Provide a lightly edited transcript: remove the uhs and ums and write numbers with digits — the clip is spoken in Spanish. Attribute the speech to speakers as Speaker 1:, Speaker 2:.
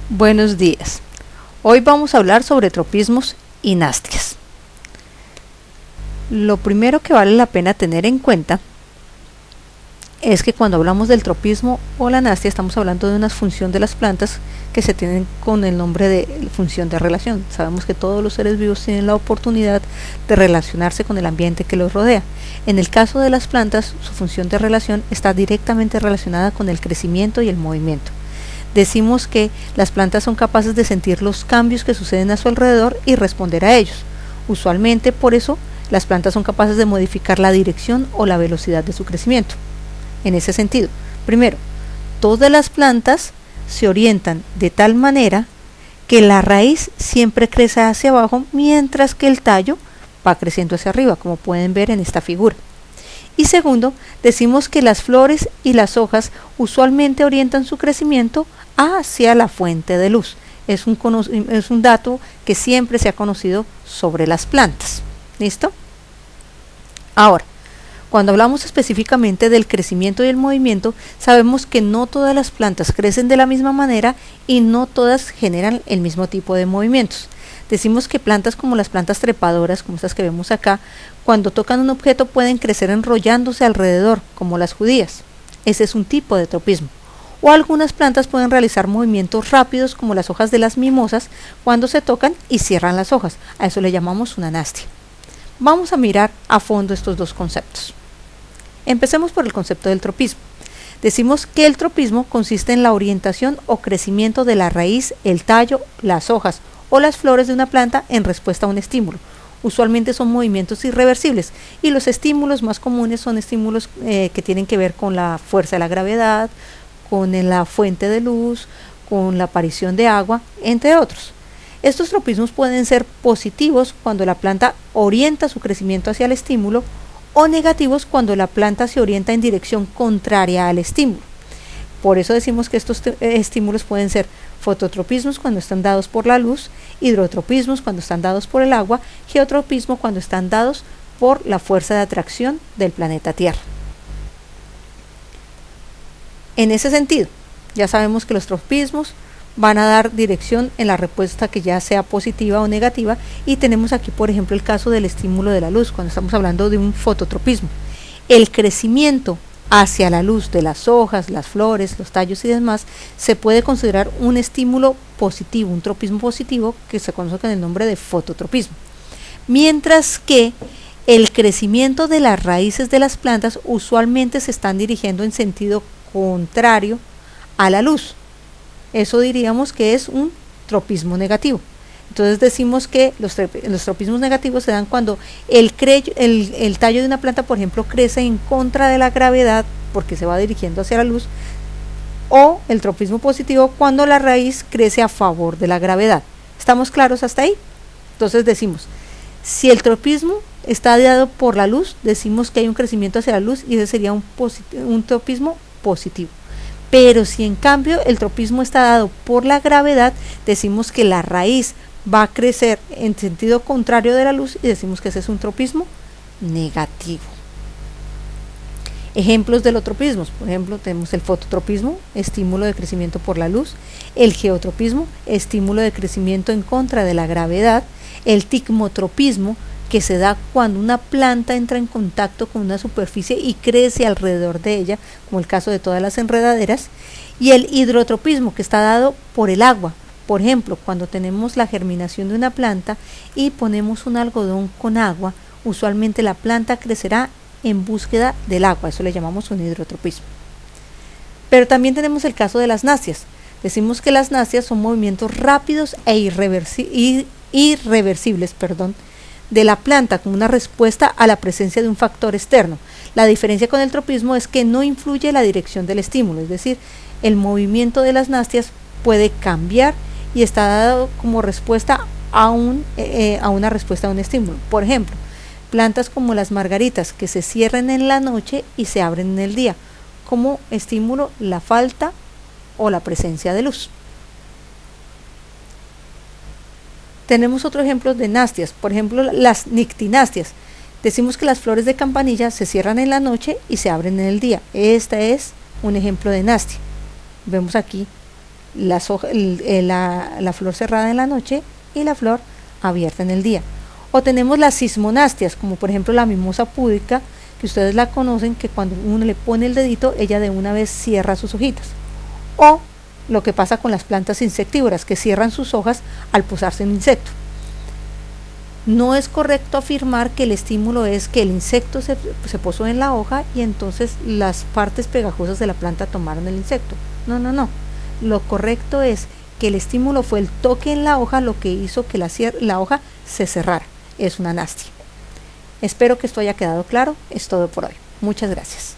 Speaker 1: Buenos días. Hoy vamos a hablar sobre tropismos y nastias. Lo primero que vale la pena tener en cuenta es que cuando hablamos del tropismo o la nastia estamos hablando de una función de las plantas que se tienen con el nombre de función de relación. Sabemos que todos los seres vivos tienen la oportunidad de relacionarse con el ambiente que los rodea. En el caso de las plantas, su función de relación está directamente relacionada con el crecimiento y el movimiento. Decimos que las plantas son capaces de sentir los cambios que suceden a su alrededor y responder a ellos. Usualmente, por eso, las plantas son capaces de modificar la dirección o la velocidad de su crecimiento. En ese sentido, primero, todas las plantas se orientan de tal manera que la raíz siempre crece hacia abajo, mientras que el tallo va creciendo hacia arriba, como pueden ver en esta figura. Y segundo, decimos que las flores y las hojas usualmente orientan su crecimiento hacia la fuente de luz. Es un dato que siempre se ha conocido sobre las plantas. ¿Listo? Ahora, cuando hablamos específicamente del crecimiento y el movimiento, sabemos que no todas las plantas crecen de la misma manera y no todas generan el mismo tipo de movimientos. Decimos que plantas como las plantas trepadoras, como estas que vemos acá, cuando tocan un objeto pueden crecer enrollándose alrededor, como las judías. Ese es un tipo de tropismo. O algunas plantas pueden realizar movimientos rápidos, como las hojas de las mimosas, cuando se tocan y cierran las hojas. A eso le llamamos una nastia. Vamos a mirar a fondo estos dos conceptos. Empecemos por el concepto del tropismo. Decimos que el tropismo consiste en la orientación o crecimiento de la raíz, el tallo, las hojas o las flores de una planta en respuesta a un estímulo. Usualmente son movimientos irreversibles y los estímulos más comunes son estímulos que tienen que ver con la fuerza de la gravedad, con la fuente de luz, con la aparición de agua, entre otros. Estos tropismos pueden ser positivos cuando la planta orienta su crecimiento hacia el estímulo o negativos cuando la planta se orienta en dirección contraria al estímulo. Por eso decimos que estos estímulos pueden ser fototropismos cuando están dados por la luz, hidrotropismos cuando están dados por el agua, geotropismo cuando están dados por la fuerza de atracción del planeta Tierra. En ese sentido, ya sabemos que los tropismos van a dar dirección en la respuesta que ya sea positiva o negativa, y tenemos aquí por ejemplo el caso del estímulo de la luz cuando estamos hablando de un fototropismo. El crecimiento hacia la luz de las hojas, las flores, los tallos y demás se puede considerar un estímulo positivo, un tropismo positivo que se conoce con el nombre de fototropismo. Mientras que el crecimiento de las raíces de las plantas usualmente se están dirigiendo en sentido contrario a la luz. Eso diríamos que es un tropismo negativo. Entonces decimos que los tropismos negativos se dan cuando el tallo de una planta, por ejemplo, crece en contra de la gravedad porque se va dirigiendo hacia la luz, o el tropismo positivo cuando la raíz crece a favor de la gravedad. ¿Estamos claros hasta ahí? Entonces decimos, si el tropismo está dado por la luz, decimos que hay un crecimiento hacia la luz y ese sería un tropismo positivo. Pero si en cambio el tropismo está dado por la gravedad, decimos que la raíz va a crecer en sentido contrario de la luz y decimos que ese es un tropismo negativo. Ejemplos de los tropismos, por ejemplo, tenemos el fototropismo, estímulo de crecimiento por la luz, el geotropismo, estímulo de crecimiento en contra de la gravedad, el tigmotropismo, que se da cuando una planta entra en contacto con una superficie y crece alrededor de ella, como el caso de todas las enredaderas, y el hidrotropismo, que está dado por el agua. Por ejemplo, cuando tenemos la germinación de una planta y ponemos un algodón con agua, usualmente la planta crecerá en búsqueda del agua, eso le llamamos un hidrotropismo. Pero también tenemos el caso de las nastias. Decimos que las nastias son movimientos rápidos e irreversibles, de la planta como una respuesta a la presencia de un factor externo. La diferencia con el tropismo es que no influye la dirección del estímulo, es decir, el movimiento de las nastias puede cambiar y está dado como respuesta a una respuesta a un estímulo. Por ejemplo, plantas como las margaritas que se cierran en la noche y se abren en el día, como estímulo la falta o la presencia de luz. Tenemos otro ejemplo de nastias, por ejemplo las nictinastias. Decimos que las flores de campanilla se cierran en la noche y se abren en el día. Este es un ejemplo de nastia. Vemos aquí la flor cerrada en la noche y la flor abierta en el día. O tenemos las cismonastias, como por ejemplo la mimosa púdica, que ustedes la conocen, que cuando uno le pone el dedito, ella de una vez cierra sus hojitas. O lo que pasa con las plantas insectívoras, que cierran sus hojas al posarse un insecto. No es correcto afirmar que el estímulo es que el insecto se posó en la hoja y entonces las partes pegajosas de la planta tomaron el insecto. No, no, no. Lo correcto es que el estímulo fue el toque en la hoja lo que hizo que la hoja se cerrara. Es una anastia. Espero que esto haya quedado claro. Es todo por hoy. Muchas gracias.